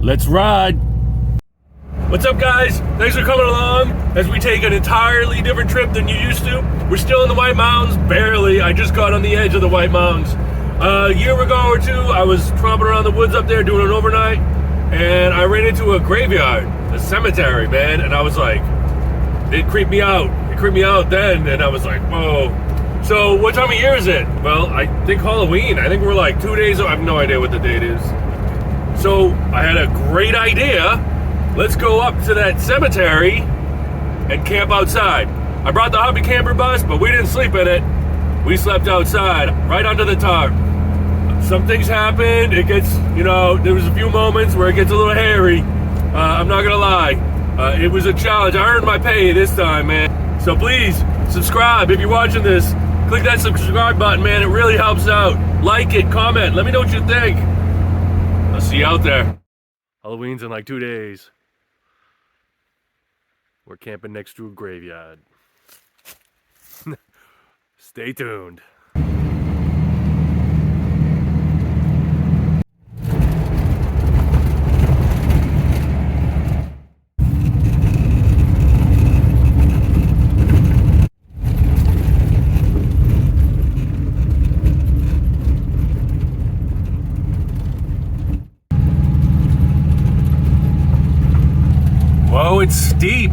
Let's ride. What's up, guys? Thanks for coming along as we take an entirely different trip than you used to. We're still in the White Mountains, barely. I just got on the edge of the White Mountains. A year ago or two, I was tromping around the woods up there doing an overnight, and I ran into a graveyard, a cemetery, man, and I was like, it creeped me out. It creeped me out then, and I was like, whoa. So what time of year is it? Well, I think Halloween. I think we're like 2 days, I have no idea what the date is. So I had a great idea. Let's go up to that cemetery and camp outside. I brought the Hoppy Camper bus, but we didn't sleep in it. We slept outside, right under the tarp. Some things happened. It gets, there was a few moments where it gets a little hairy. I'm not gonna lie. It was a challenge. I earned my pay this time, man. So please, subscribe if you're watching this. Click that subscribe button, man. It really helps out. Like it, comment. Let me know what you think. I'll see you out there. Halloween's in like 2 days. We're camping next to a graveyard. Stay tuned. Whoa, it's steep.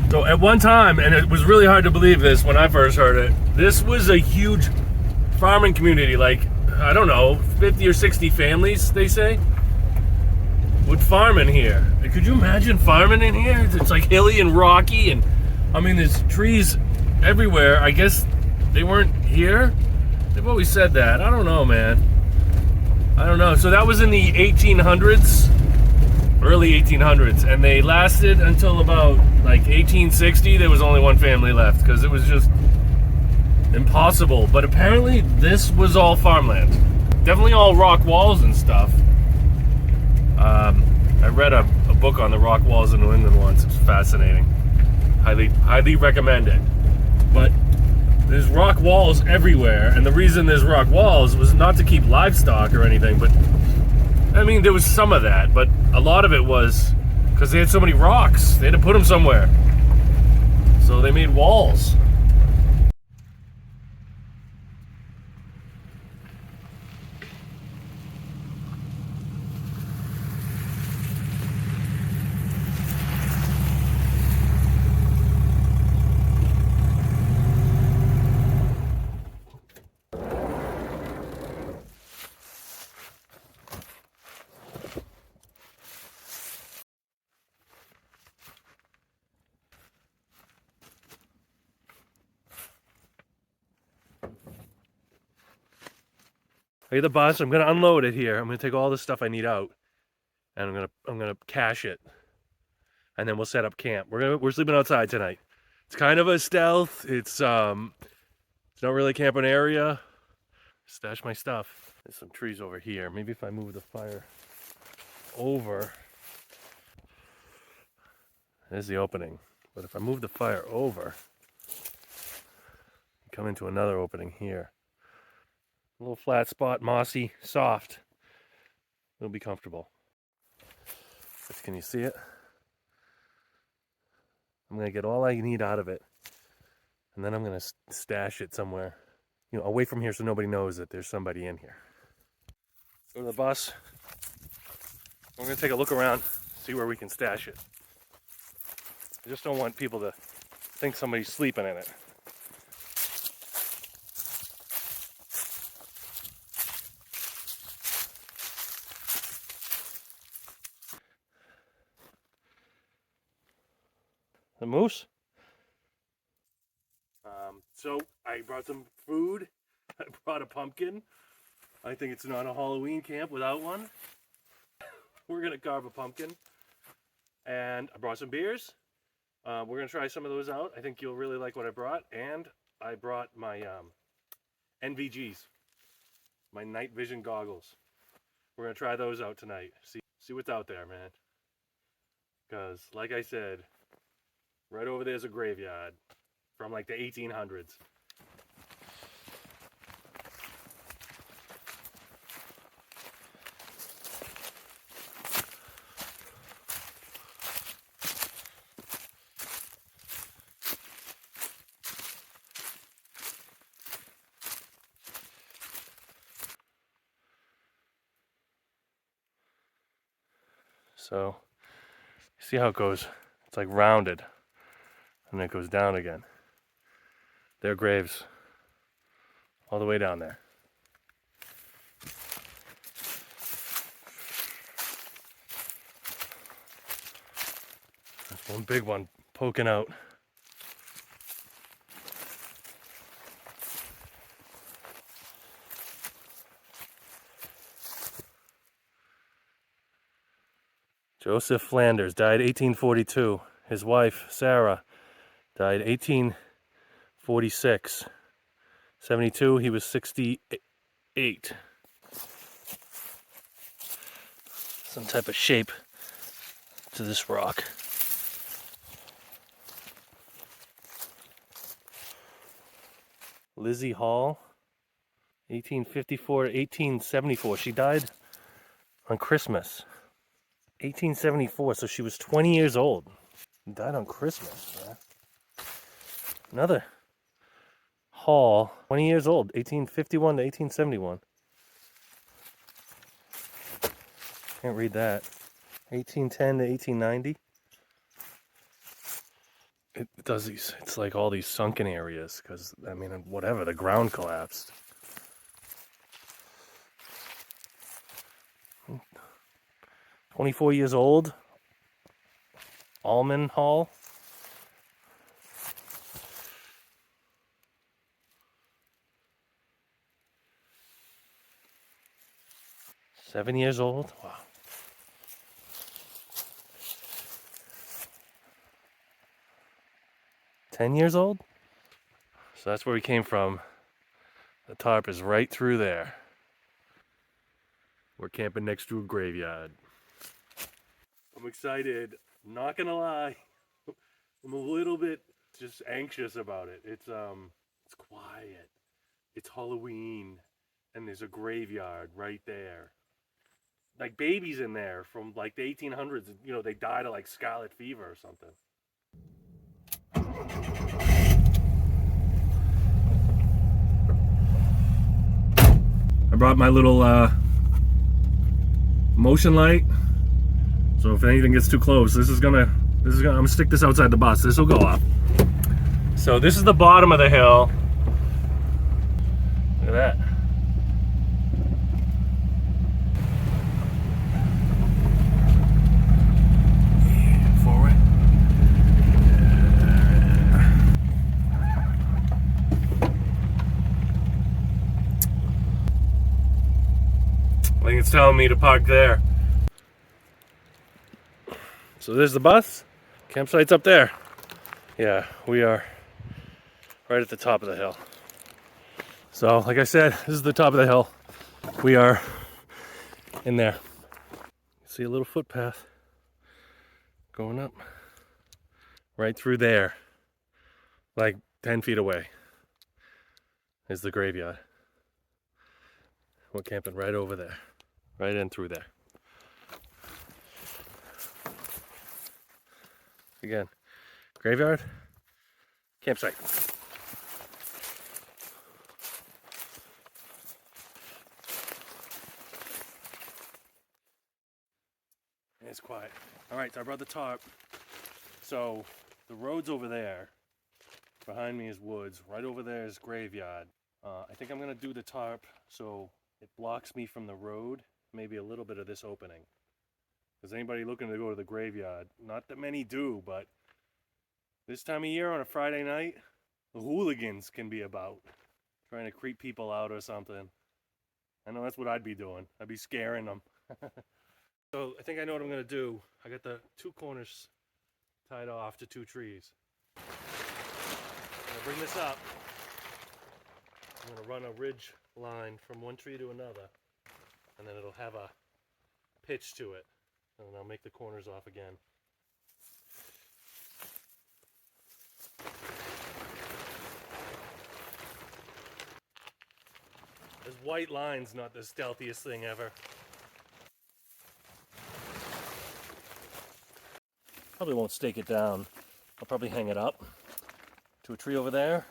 So at one time, and it was really hard to believe this when I first heard it, this was a huge farming community, like, I don't know, 50 or 60 families, they say, would farm in here. And could you imagine farming in here? It's like hilly and rocky, and I mean, there's trees everywhere. I guess they weren't here? They've always said that. I don't know, man. I don't know. So that was in the 1800s. Early 1800s, and they lasted until about like 1860. There was only one family left because it was just impossible. But apparently this was all farmland, definitely all rock walls and stuff. I read a book on the rock walls in New England once. It's fascinating. Highly recommend it. But there's rock walls everywhere, and the reason there's rock walls was not to keep livestock or anything, but I mean, there was some of that, but a lot of it was because they had so many rocks. They had to put them somewhere. So they made walls. I get the bus. I'm gonna unload it here. I'm gonna take all the stuff I need out, and I'm gonna cache it, and then we'll set up camp. We're sleeping outside tonight. It's kind of a stealth. It's not really a camping area. Stash my stuff. There's some trees over here. Maybe if I move the fire over, there's the opening. But if I move the fire over, come into another opening here. A little flat spot, mossy, soft. It'll be comfortable. Can you see it? I'm gonna get all I need out of it, and then I'm gonna stash it somewhere, away from here so nobody knows that there's somebody in here. Go to the bus. We're gonna take a look around, see where we can stash it. I just don't want people to think somebody's sleeping in it. moose. So I brought some food. I brought a pumpkin. I think it's not a Halloween camp without one. We're gonna carve a pumpkin. And I brought some beers. We're gonna try some of those out. I think you'll really like what I brought. And I brought my NVGs, my night vision goggles. We're gonna try those out tonight. See what's out there, man. Because, like I said, right over there's a graveyard from like the 1800s. So, see how it goes? It's like rounded, and then it goes down again. Their graves, all the way down there. There's one big one poking out. Joseph Flanders died 1842. His wife, Sarah, died 1846. 72, he was 68. Some type of shape to this rock. Lizzie Hall, 1854 to 1874. She died on Christmas. 1874, so she was 20 years old. Died on Christmas, man. Another Hall, 20 years old, 1851 to 1871. Can't read that. 1810 to 1890. It does these, it's like all these sunken areas, because, I mean, whatever, the ground collapsed. Hmm. 24 years old. Almond Hall. Seven years old. Wow. $10 old. So that's where we came from. The tarp is right through there. We're camping next to a graveyard. I'm excited. Not gonna lie. I'm a little bit just anxious about it. It's quiet. It's Halloween, and there's a graveyard right there. Like babies in there from like the 1800s. You know, they died of like scarlet fever or something. I brought my little motion light. So if anything gets too close, I'm gonna stick this outside the bus. This will go up. So this is the bottom of the hill. Look at that. Yeah, forward. I think it's telling me to park there. So there's the bus. Campsite's up there. Yeah, we are right at the top of the hill. So, like I said, this is the top of the hill. We are in there. See a little footpath going up. Right through there. Like 10 feet away is the graveyard. We're camping right over there. Right in through there. Again, graveyard, campsite. It's quiet. All right, so I brought the tarp. So the road's over there. Behind me is woods. Right over there is graveyard. I think I'm gonna do the tarp so it blocks me from the road, maybe a little bit of this opening. Is anybody looking to go to the graveyard? Not that many do, but This time of year on a Friday night, the hooligans can be about. Trying to creep people out or something. I know that's what I'd be doing. I'd be scaring them. So I think I know what I'm going to do. I got the two corners tied off to two trees. I'm going to bring this up. I'm going to run a ridge line from one tree to another. And then it'll have a pitch to it. And then I'll make the corners off again. This white line's not the stealthiest thing ever. Probably won't stake it down. I'll probably hang it up to a tree over there.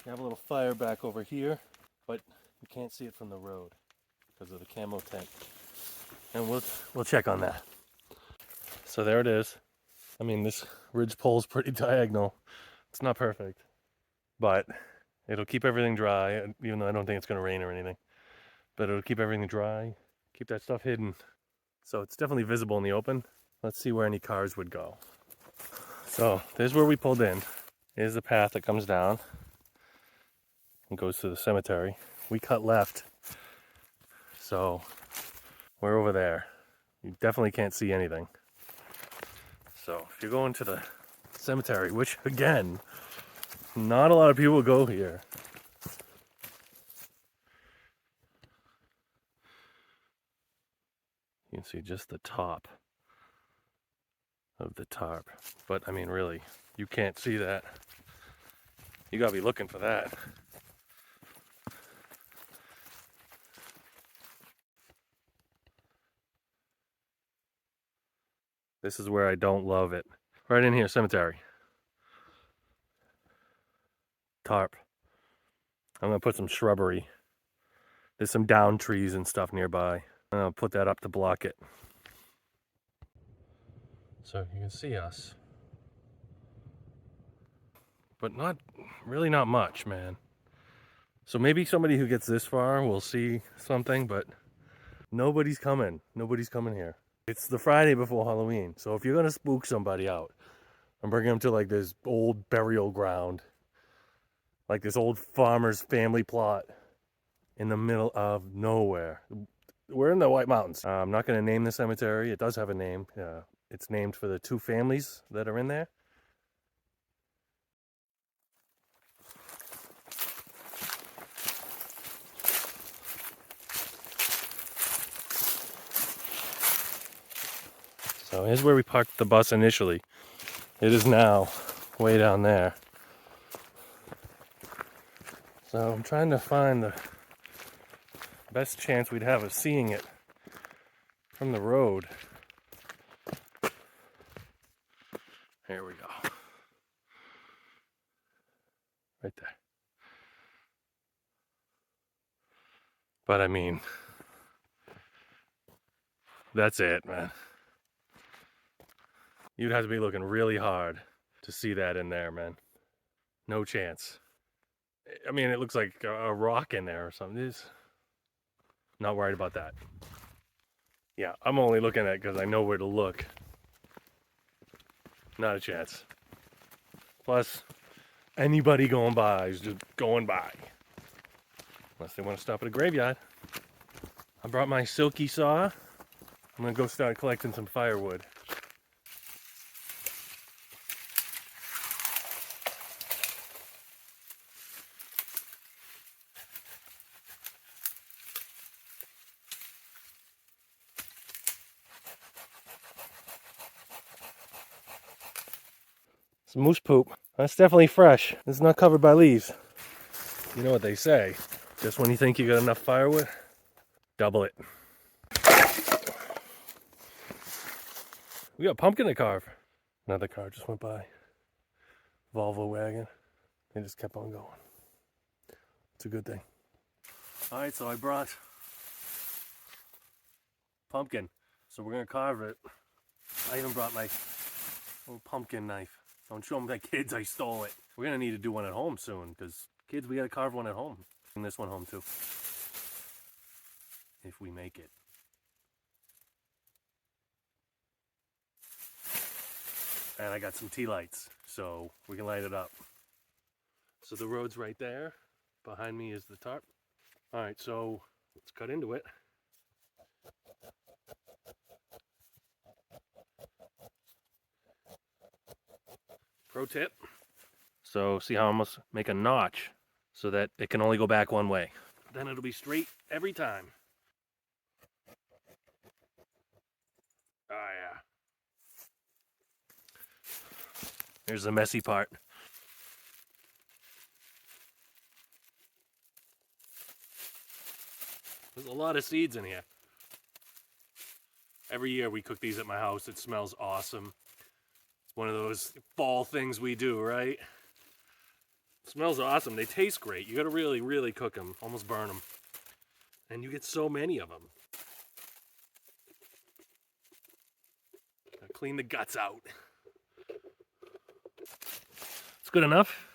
You have a little fire back over here, but you can't see it from the road because of the camo tent. And we'll check on that. So there it is. I mean, this ridge pole's pretty diagonal. It's not perfect, but it'll keep everything dry, even though I don't think it's going to rain or anything. But it'll keep everything dry, keep that stuff hidden. So it's definitely visible in the open. Let's see where any cars would go. So there's where we pulled in. Here's the path that comes down and goes to the cemetery. We cut left, so we're over there. You definitely can't see anything. So if you're going to the cemetery, which again, not a lot of people go here. You can see just the top of the tarp. But I mean, really, you can't see that. You gotta be looking for that. This is where I don't love it. Right in here, cemetery. Tarp. I'm gonna put some shrubbery. There's some down trees and stuff nearby. I'll put that up to block it. So you can see us. But really not much, man. So maybe somebody who gets this far will see something, but nobody's coming. Nobody's coming here. It's the Friday before Halloween. So if you're gonna spook somebody out and bring them to like this old burial ground, like this old farmer's family plot in the middle of nowhere. We're in the White Mountains. I'm not going to name the cemetery. It does have a name. It's named for the two families that are in there. So here's where we parked the bus initially. It is now way down there. So I'm trying to find the best chance we'd have of seeing it from the road. Here we go. Right there. But I mean, that's it, man. You'd have to be looking really hard to see that in there, man. No chance. I mean, it looks like a rock in there or something. It's not worried about that. Yeah, I'm only looking at it because I know where to look. Not a chance. Plus, anybody going by is just going by. Unless they want to stop at a graveyard. I brought my silky saw. I'm going to go start collecting some firewood. Some moose poop. That's definitely fresh. It's not covered by leaves. You know what they say. Just when you think you got enough firewood, double it. We got a pumpkin to carve. Another car just went by. Volvo wagon. They just kept on going. It's a good thing. Alright, so I brought pumpkin. So we're gonna carve it. I even brought my little pumpkin knife. Don't show them that kids I stole it. We're gonna need to do one at home soon, because kids, we gotta carve one at home. Bring this one home too. If we make it. And I got some tea lights, so we can light it up. So the road's right there. Behind me is the tarp. All right, so let's cut into it. Pro tip. So see how I must make a notch so that it can only go back one way. Then it'll be straight every time. Oh yeah. Here's the messy part. There's a lot of seeds in here. Every year we cook these at my house. It smells awesome. It's one of those fall things we do, right? It smells awesome. They taste great. You gotta really, really cook them. Almost burn them. And you get so many of them. Now clean the guts out. It's good enough.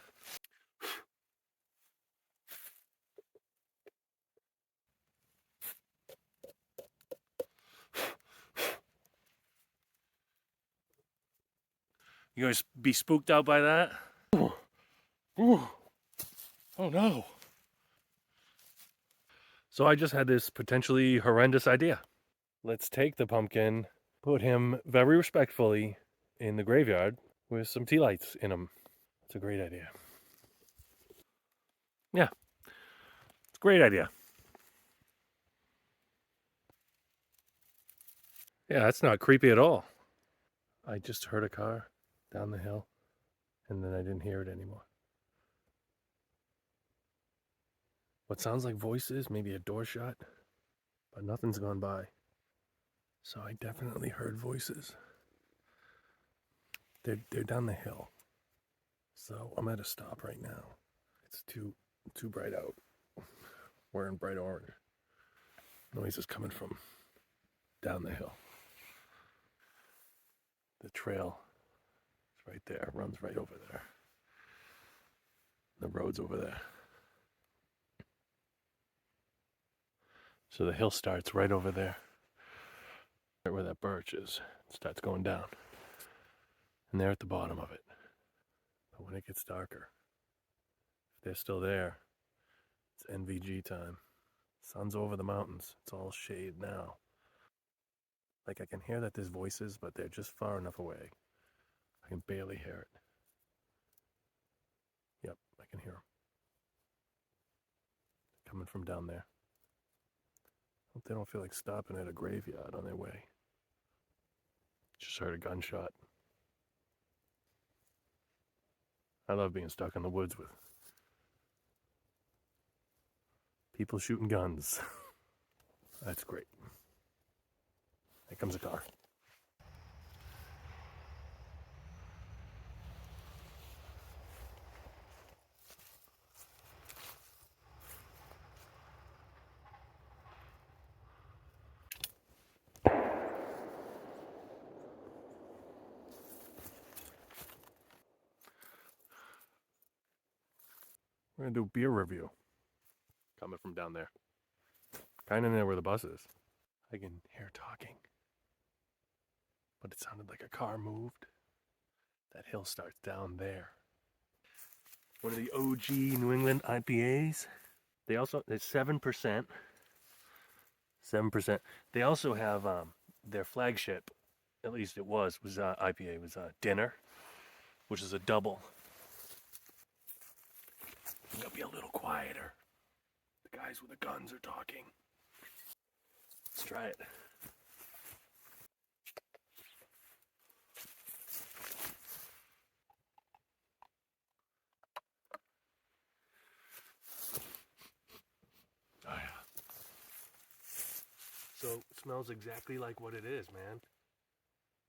You guys be spooked out by that? Ooh. Ooh. Oh no. So I just had this potentially horrendous idea. Let's take the pumpkin, put him very respectfully in the graveyard with some tea lights in him. It's a great idea. Yeah, it's a great idea. Yeah, that's not creepy at all. I just heard a car down the hill and then I didn't hear it anymore. What sounds like voices, maybe a door shut, but nothing's gone by. So I definitely heard voices. They're down the hill. So I'm at a stop right now. It's too bright out. We're in bright orange. Noise is coming from down the hill. The trail is right there, runs right over there. The road's over there. So the hill starts right over there. Right where that birch is. It starts going down. And they're at the bottom of it. But when it gets darker, if they're still there, it's NVG time. Sun's over the mountains. It's all shade now. Like I can hear that there's voices, but they're just far enough away. I can barely hear it. Yep, I can hear them. Coming from down there. Hope they don't feel like stopping at a graveyard on their way. Just heard a gunshot. I love being stuck in the woods with people shooting guns. That's great. Here comes a car. We're gonna do beer review. Coming from down there. Kind of near where the bus is. I can hear talking. But it sounded like a car moved. That hill starts down there. One of the OG New England IPAs. They also, it's 7%. 7%. They also have their flagship, at least it was IPA, was Dinner, which is a double. I'm gonna be a little quieter. The guys with the guns are talking. Let's try it. Oh yeah. So it smells exactly like what it is, man.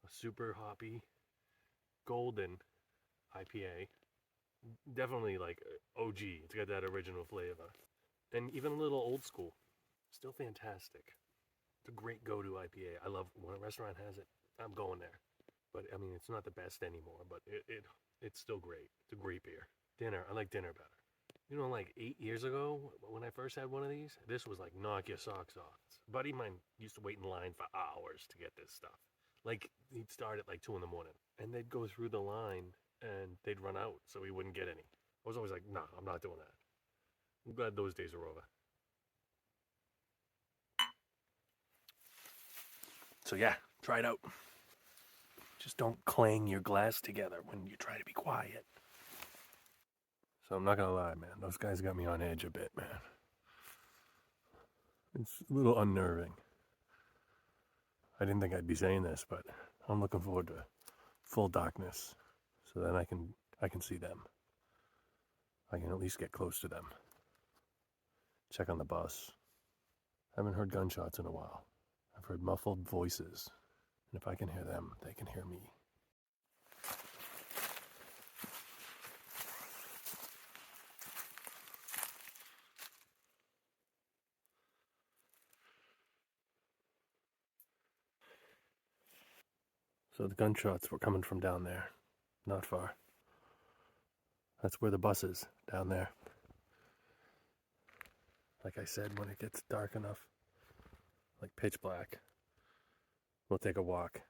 A super hoppy, golden IPA. Definitely like OG. It's got that original flavor. And even a little old school. Still fantastic. It's a great go-to IPA. I love when a restaurant has it. I'm going there. But I mean, it's not the best anymore, but it's still great. It's a great beer. Dinner. I like Dinner better. You know, like 8 years ago, when I first had one of these, this was like knock your socks off. A buddy of mine used to wait in line for hours to get this stuff. Like, he'd start at like 2 in the morning, and they'd go through the line, and they'd run out, so we wouldn't get any. I was always like, nah, I'm not doing that. I'm glad those days are over. So yeah, try it out. Just don't clang your glass together when you try to be quiet. So I'm not gonna lie, man, those guys got me on edge a bit, man. It's a little unnerving. I didn't think I'd be saying this, but I'm looking forward to full darkness, so then I can see them. I can at least get close to them. Check on the bus. I haven't heard gunshots in a while. I've heard muffled voices, and if I can hear them, they can hear me. So the gunshots were coming from down there, not far. That's where the bus is, down there. Like I said, when it gets dark enough, like pitch black, we'll take a walk.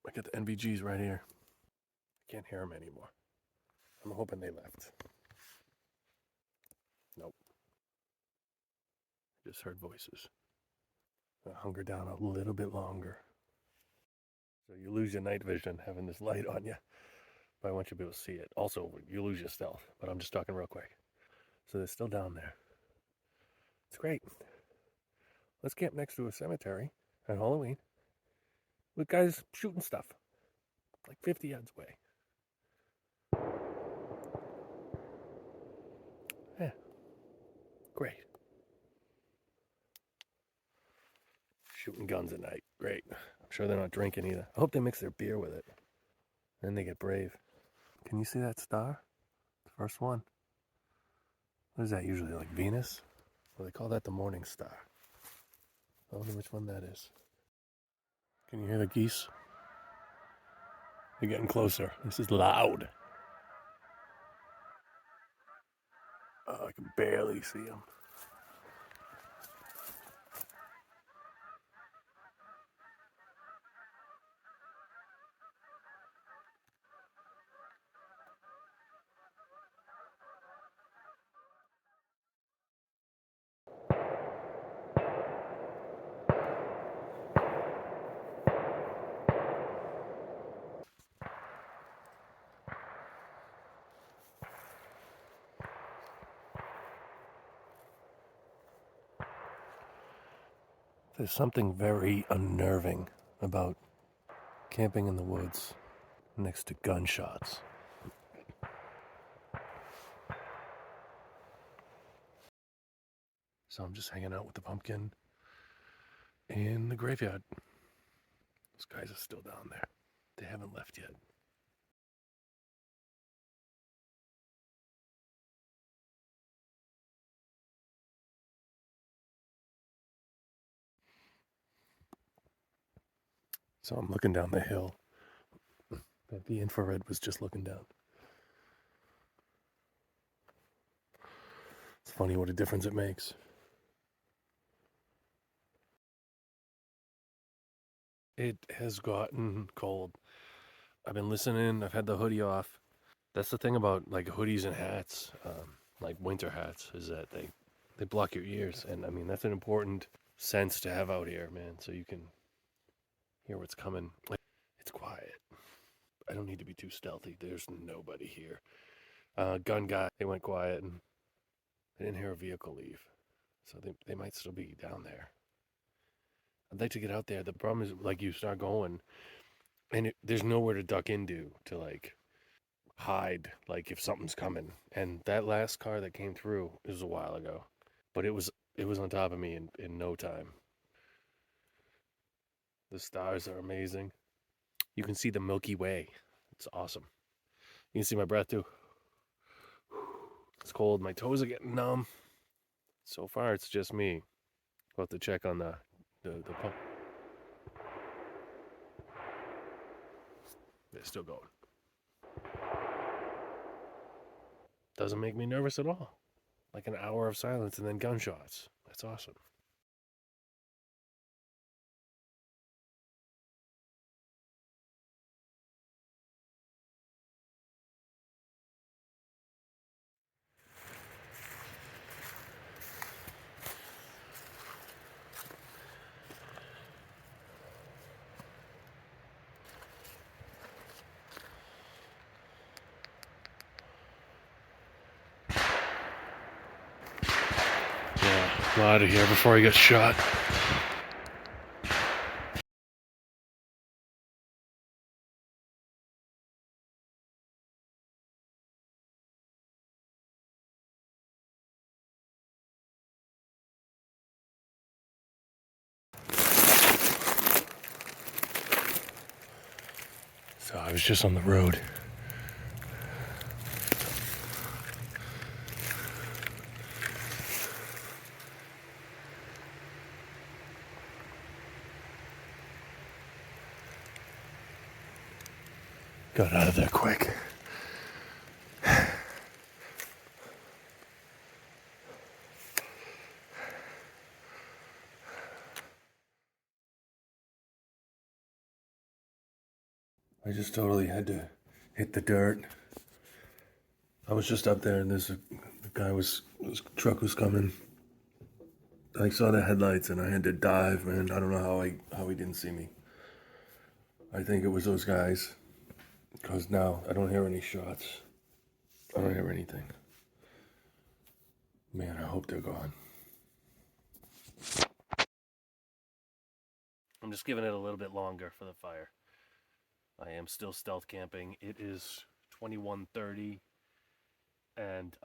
I got the NVGs right here. I can't hear them anymore. I'm hoping they left. Nope. I just heard voices. I hunker down a little bit longer. So you lose your night vision having this light on you, but I want you to be able to see it. Also, you lose your stealth, but I'm just talking real quick. So they're still down there. It's great. Let's camp next to a cemetery on Halloween with guys shooting stuff like 50 yards away. Yeah, great. Shooting guns at night, great. I'm sure they're not drinking either. I hope they mix their beer with it. Then they get brave. Can you see that star? The first one. What is that usually, like Venus? Well, they call that the morning star. I wonder which one that is. Can you hear the geese? They're getting closer. This is loud. Oh, I can barely see them. There's something very unnerving about camping in the woods next to gunshots. So I'm just hanging out with the pumpkin in the graveyard. Those guys are still down there. They haven't left yet. So I'm looking down the hill. But the infrared was just looking down. It's funny what a difference it makes. It has gotten cold. I've been listening. I've had the hoodie off. That's the thing about like hoodies and hats, like winter hats, is that they block your ears. And I mean, that's an important sense to have out here, man. So you can hear what's coming. It's quiet. I don't need to be too stealthy. There's nobody here. Gun guy, they went quiet and they didn't hear a vehicle leave. So they might still be down there. I'd like to get out there. The problem is, like, you start going, and there's nowhere to duck into to, like, hide, like, if something's coming. And that last car that came through, it was a while ago. But it was on top of me in no time. The stars are amazing. You can see the Milky Way. It's awesome. You can see my breath, too. It's cold. My toes are getting numb. So far, it's just me. We'll have to check on the pump. They're still going. Doesn't make me nervous at all. Like an hour of silence and then gunshots. That's awesome. I'm out of here before I get shot. So I was just on the road. Got out of there quick. I just totally had to hit the dirt. I was just up there and the guy his truck was coming. I saw the headlights and I had to dive, and I don't know how he didn't see me. I think it was those guys, because now I don't hear any shots. I don't hear anything. Man, I hope they're gone. I'm just giving it a little bit longer for the fire. I am still stealth camping. It is 21:30, and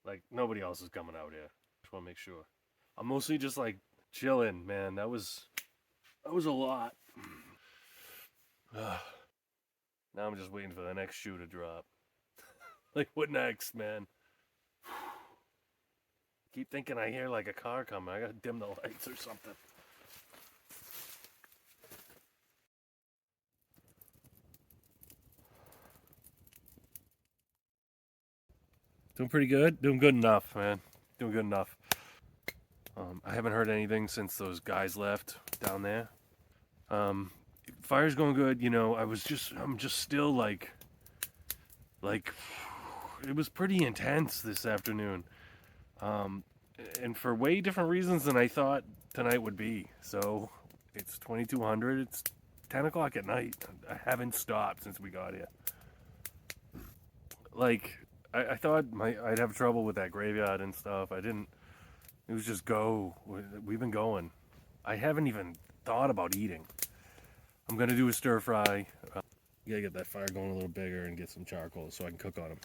like nobody else is coming out here. Just want to make sure. I'm mostly just like chilling, man. That was a lot. Now I'm just waiting for the next shoe to drop. Like, what next, man? Keep thinking I hear like a car coming. I gotta dim the lights or something. Doing pretty good. Doing good enough, man. Doing good enough. I haven't heard anything since those guys left down there. Fire's going good. You know, I'm just still like, it was pretty intense this afternoon. And for way different reasons than I thought tonight would be. So it's 2200. It's 10 o'clock at night. I haven't stopped since we got here. Like, I thought I'd have trouble with that graveyard and stuff. I didn't. It was just go. We've been going. I haven't even thought about eating. I'm gonna do a stir fry. Gotta get that fire going a little bigger and get some charcoal so I can cook on them.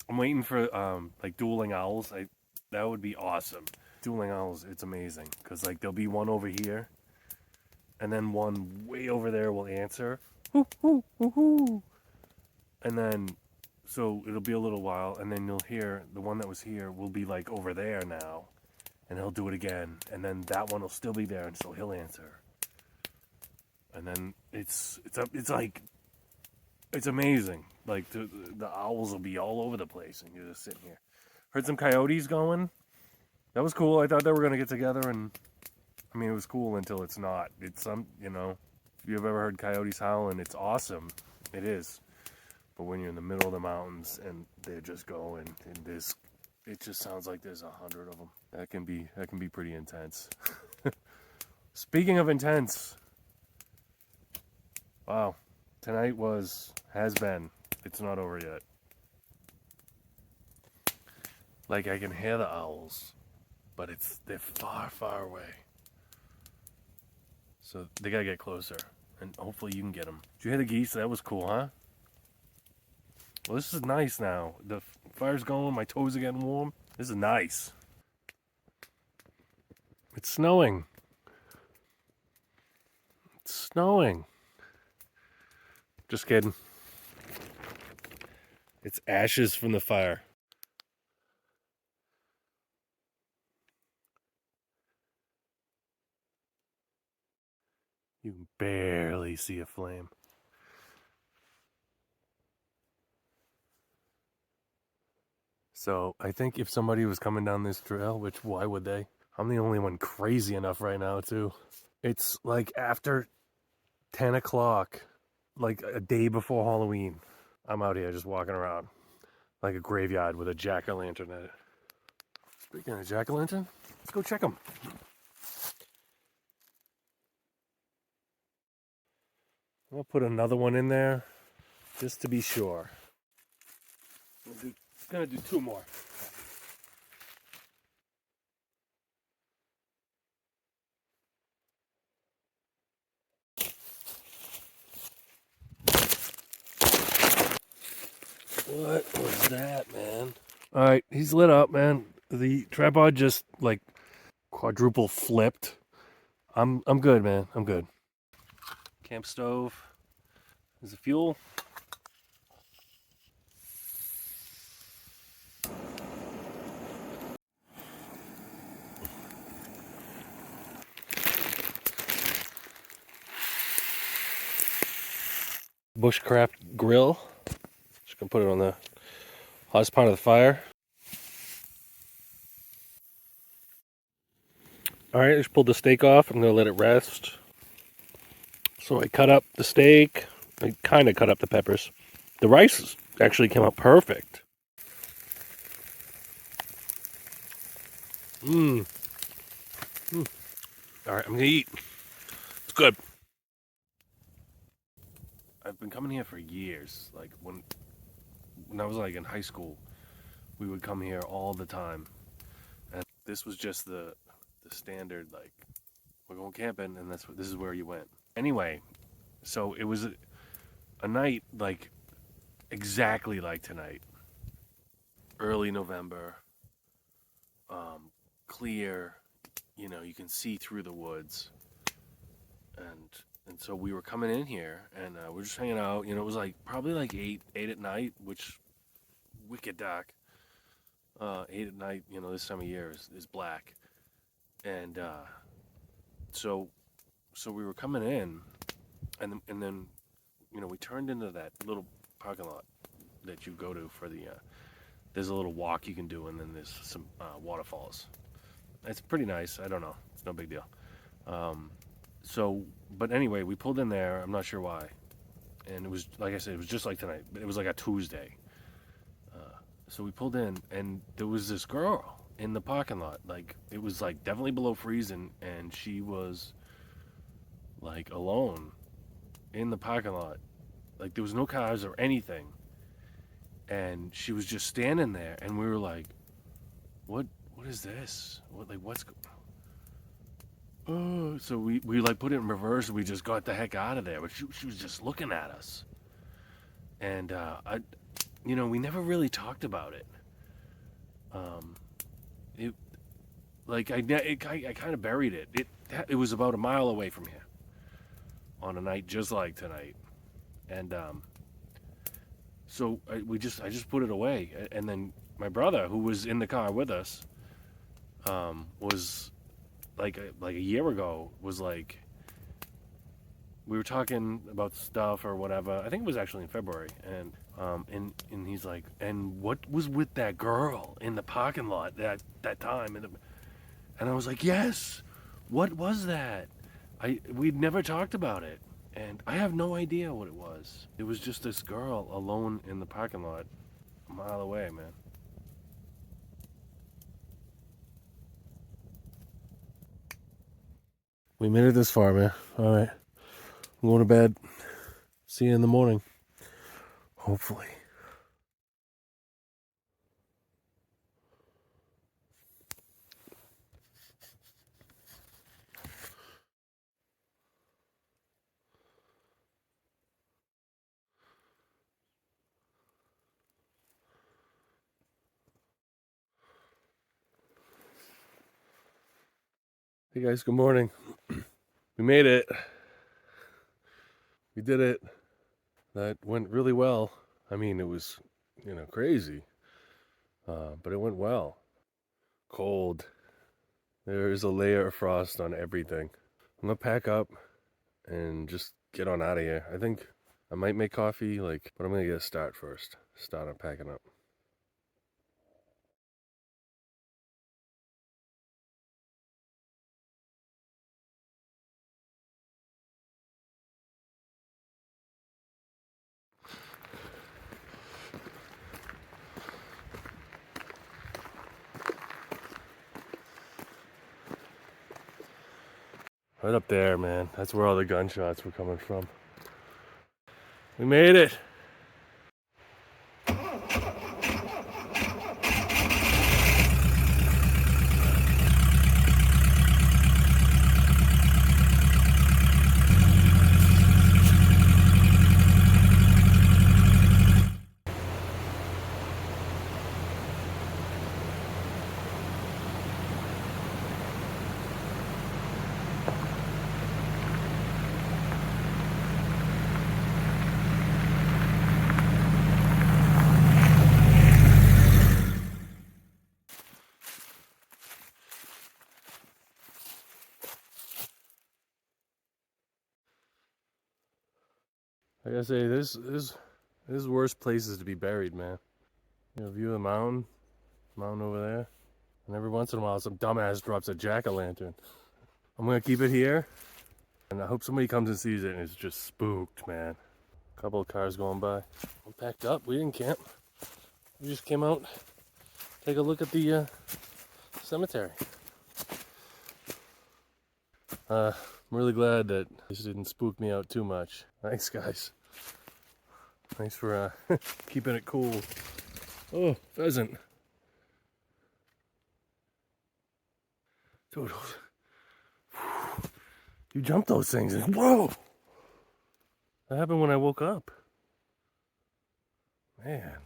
I'm waiting for like dueling owls. That would be awesome. Dueling owls, it's amazing because like there'll be one over here, and then one way over there will answer, hoo, hoo, hoo, hoo. And then so it'll be a little while, and then you'll hear the one that was here will be like over there now, and he'll do it again, and then that one will still be there, and so he'll answer. And then it's like it's amazing. Like the owls will be all over the place, and you're just sitting here. Heard some coyotes going. That was cool. I thought they were gonna get together, and I mean it was cool until it's not. It's if you've ever heard coyotes howling, it's awesome. It is. But when you're in the middle of the mountains and they're just going, and it just sounds like there's 100 of them. That can be pretty intense. Speaking of intense, wow, tonight has been. It's not over yet. Like I can hear the owls, but they're far, far away. So they gotta get closer, and hopefully you can get them. Did you hear the geese? That was cool, huh? Well, this is nice now. The fire's going, my toes are getting warm. This is nice. It's snowing. It's snowing. Just kidding. It's ashes from the fire. You can barely see a flame. So I think if somebody was coming down this trail, which why would they? I'm the only one crazy enough right now too. It's like after 10 o'clock, like a day before Halloween. I'm out here just walking around like a graveyard with a jack-o'-lantern at it. Speaking of jack-o'-lantern, let's go check them. I'll put another one in there just to be sure. I'm gonna do 2 more. All right, he's lit up, man. The tripod just like quadruple flipped. I'm good, man. I'm good. Camp stove. Is the fuel? Bushcraft grill. Just gonna put it on the hottest part of the fire. All right, I just pulled the steak off. I'm gonna let it rest. So I cut up the steak. I kind of cut up the peppers. The rice actually came out perfect. Mmm. All right, I'm gonna eat. It's good. I've been coming here for years. Like when I was like in high school, we would come here all the time, and this was just the standard. Like we're going camping, and this is where you went. Anyway, so it was a night like exactly like tonight. Early November, clear. You know, you can see through the woods, and so we were coming in here, and we're just hanging out. You know, it was like probably like eight at night, which wicked dark. 8 at night, you know, this time of year is black, and so we were coming in, and then you know we turned into that little parking lot that you go to for the. There's a little walk you can do, and then there's some waterfalls. It's pretty nice. I don't know. It's no big deal. But anyway, we pulled in there. I'm not sure why. And it was, like I said, it was just like tonight. It was like a Tuesday. So we pulled in, and there was this girl in the parking lot. Like, it was like definitely below freezing, and she was like alone in the parking lot. Like, there was no cars or anything. And she was just standing there, and we were like, what is this? What's oh, so we like put it in reverse, and we just got the heck out of there. But she was just looking at us, and you know, we never really talked about it. It like I kind of buried it. It was about a mile away from here on a night just like tonight, and so I just put it away, and then my brother, who was in the car with us, was like a year ago, was like, we were talking about stuff or whatever. I think it was actually in February, and he's like, and what was with that girl in the parking lot that time? And I was like, yes, what was that? We'd never talked about it, and I have no idea what it was. It was just this girl alone in the parking lot, a mile away, man. We made it this far, man. All right, I'm going to bed. See you in the morning, hopefully. Hey guys, good morning. We made it. We did it. That went really well. I mean, it was, you know, crazy, but it went well. Cold. There is a layer of frost on everything. I'm gonna pack up and just get on out of here. I think I might make coffee, but I'm gonna get a start first. Start on packing up. Right up there, man. That's where all the gunshots were coming from. We made it. gotta say, there's worse places to be buried, man. You know, view of the mountain over there. And every once in a while, some dumbass drops a jack-o'-lantern. I'm gonna keep it here. And I hope somebody comes and sees it and is just spooked, man. A couple of cars going by. I'm packed up. We didn't camp. We just came out, take a look at the cemetery. I'm really glad that this didn't spook me out too much. Thanks, guys. Thanks for keeping it cool. Oh, pheasant. Dude, you jumped those things. Whoa! That happened when I woke up. Man,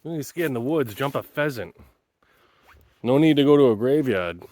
when you're scared in the woods, jump a pheasant. No need to go to a graveyard.